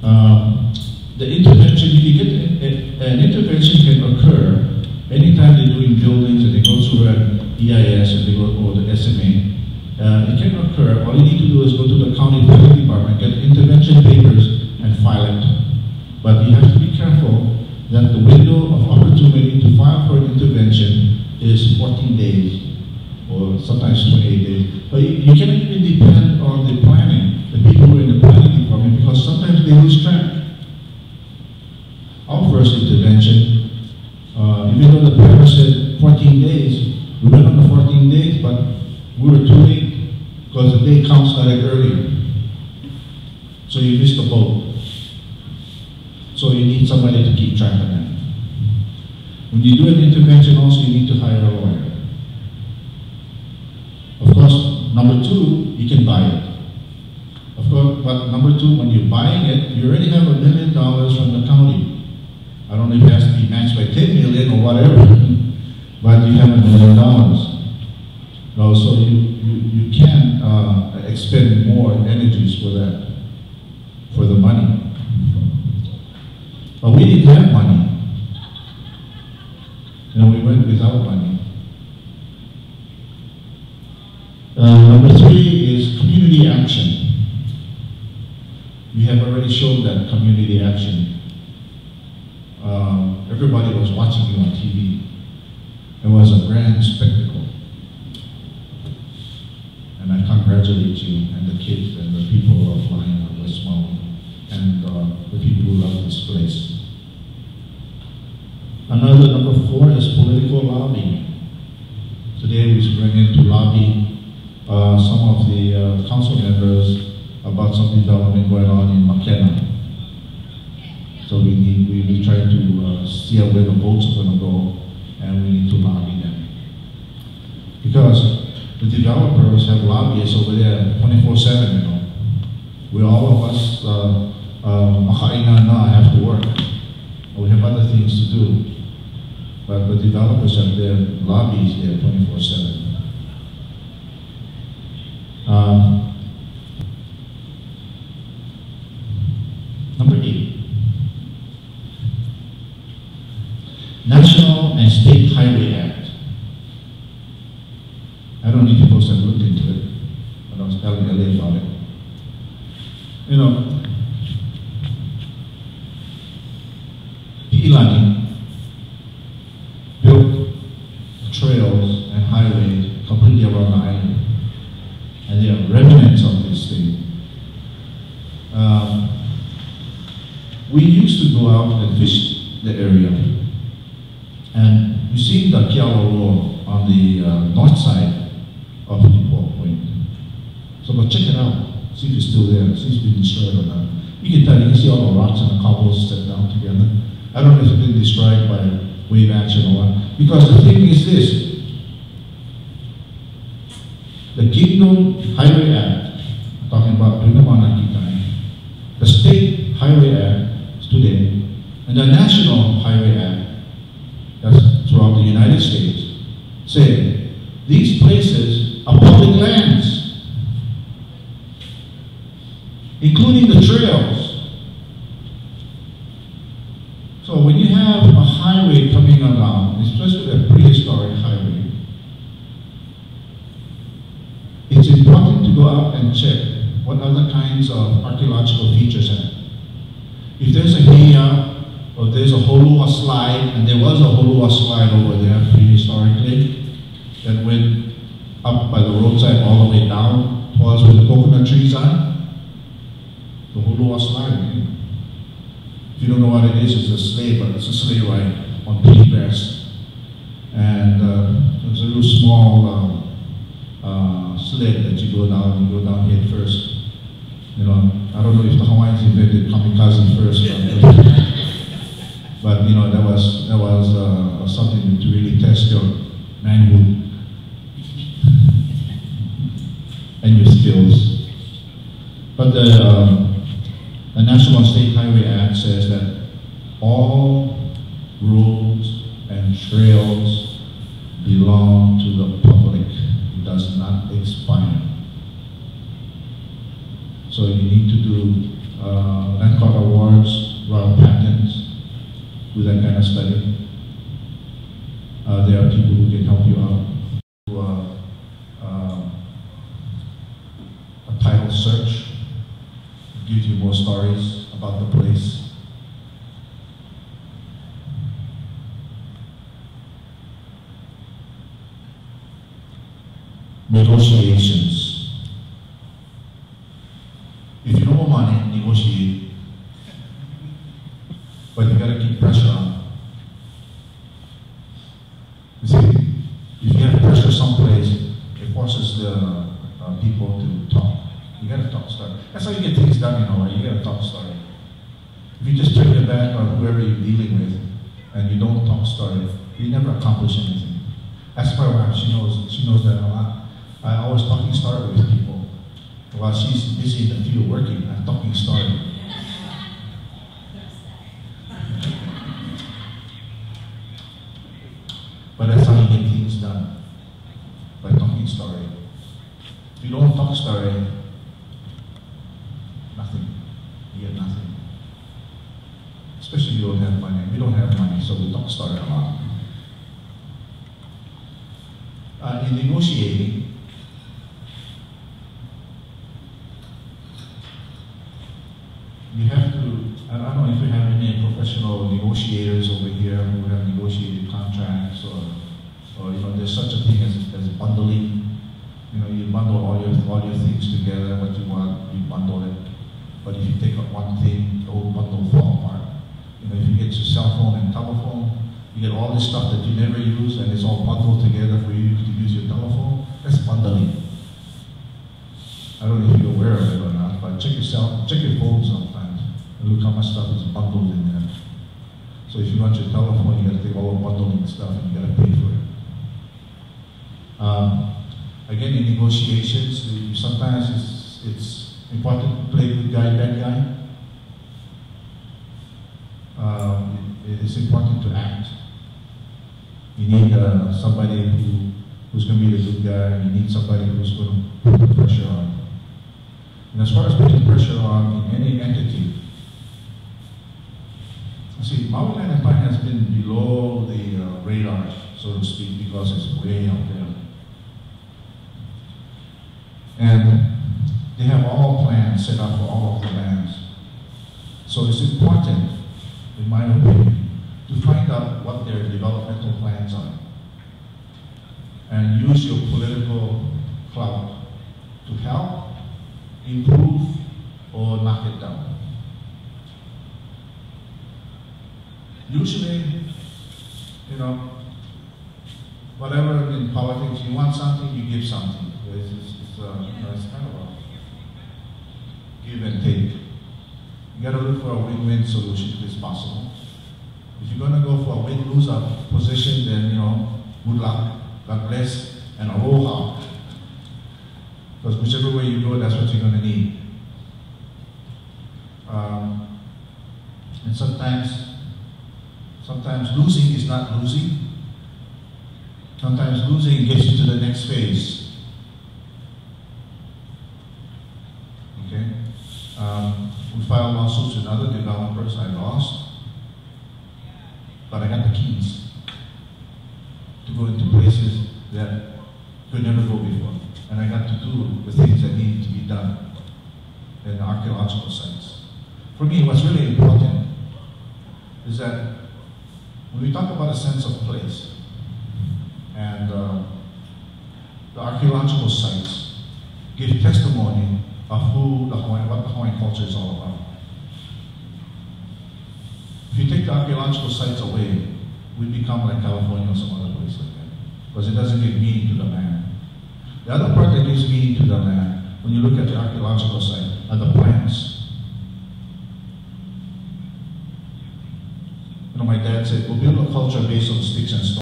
The intervention, you can get an intervention can occur anytime they're doing buildings and they go through an EIS and they go or the SMA. It can occur. All you need to do is go to the county planning department, get intervention papers, and file it. But you have to be careful that the window of opportunity to file for an intervention is 14 days, or sometimes 28 days. But you cannot even depend on the planning, the people who are in the planning department, because sometimes they lose track. Our first intervention, even though the planner said 14 days, we went on the 14 days, but we were too late because the day count started earlier. So you missed the boat. So you need somebody to keep track of that. When you do an intervention also, you need to hire a lawyer. Of course, number two, you can buy it. Of course, but number two, when you're buying it, you already have $1 million from the county. I don't know if it has to be matched by 10 million or whatever, but you have $1 million. So you can expend more energies for that, for the money. But we didn't have money. We went without money. Number three is community action. We have already shown that community action. Everybody was watching you on TV. It was a grand spectacle. And I congratulate you and the kids and the people of West Maui and the people who love this place. Another number four is political lobbying. Today we went in to lobby some of the council members about some development going on in McKenna. So we try to see where the votes are going to go, and we need to lobby them. Because the developers have lobbyists over there 24/7, We all of us, have to work. We have other things to do. But the developers have their lobbies there 24/7. Number 8. National and State Highway Act. I don't need to post and looked into it, but I was telling LA about it. Pi'ilani built trails and highways completely around the island, and they are remnants of this thing. We used to go out and fish the area, and you see the Kialoro on the north side of the Point. So go check it out, see if it's still there, see if it's been destroyed or not. You can tell, you can see all the rocks and the cobbles set down together. I don't know if it's been destroyed by wave action or what. Because the thing is this, the Kingdom Highway Act, I'm talking about during the monarchy time, the State Highway Act today, and the National Highway Act, that's throughout the United States, say these places are public lands, including the trails. So when you have a highway coming along, especially a prehistoric highway, it's important to go out and check what other kinds of archaeological features are. If there's a heiau, or there's a Holua slide, and there was a Holua slide over there prehistorically, that went up by the roadside all the way down towards where the coconut trees are, the Holua slide. If you don't know what it is, it's a sleigh, but it's a sleigh ride on pea grass. And it's a little small sled that you go down head first. I don't know if the Hawaiians invented kamikaze first, but that was something to really test your manhood and your skills. But the National State Highway Act says that all roads and trails belong to the public. It does not expire. So you need to do land court awards, royal patents, do that kind of study. There are people who can help you out. A title search gives you more stories about the place. Negotiations. If you don't want money, negotiate. But you gotta keep pressure on. You see, if you have pressure someplace, it forces the people to talk. You gotta talk story. That's how you get things done in Hawaii. You gotta talk story. If you just turn your back on whoever you're dealing with and you don't talk story, you never accomplish anything. That's my wife. She knows that a lot. I'm always talking story with people. While she's busy in the field working, I'm talking story. But that's how you get things done, by talking story. If you don't talk story, nothing. You get nothing. Especially if you don't have money. We don't have money, so we talk story a lot. In negotiating, you have to, I don't know if you have any professional negotiators over here who have negotiated contracts or there's such a thing as bundling. You bundle all your things together, what you want, you bundle it. But if you take up one thing, the whole bundle fall apart. If you get your cell phone and telephone, you get all this stuff that you never use and it's all bundled together for you to use your telephone. That's bundling. I don't know if you're aware of it or not, but check your phone sometimes and look how much stuff is bundled in there. So if you want your telephone, you got to take all the bundling stuff and you got to pay for it. Again, in negotiations, sometimes it's important to play good guy, bad guy. It's important to act. You need somebody who's going to be the good guy, and you need somebody who's going to put the pressure on. And as far as putting pressure on in any entity, see, Maui Land and Pine has been below the radar, so to speak, because it's way out there. And they have all plans set up for all of the lands. So it's important, in my opinion, to find out what their developmental plans are and use your political clout to help, improve, or knock it down. Usually, whatever in politics, you want something, you give something. It's kind of a give and take. You got to look for a win-win solution if it's possible. If you're going to go for a win-lose position, then good luck, God bless, and aloha. Because whichever way you go, that's what you're going to need. And sometimes losing is not losing. Sometimes losing gets you to the next phase. Okay? We filed lawsuits with other developers. I lost. But I got the keys to go into places that could never go before. And I got to do the things that needed to be done in archaeological sites. For me, what's really important is that when we talk about a sense of place and the archaeological sites give testimony of what the Hawaiian culture is all about. If you take the archaeological sites away, we become like California or some other place like that, because it doesn't give meaning to the land. The other part that gives meaning to the land, when you look at the archaeological site, are the plants. My dad said, we'll build a culture based on sticks and stones.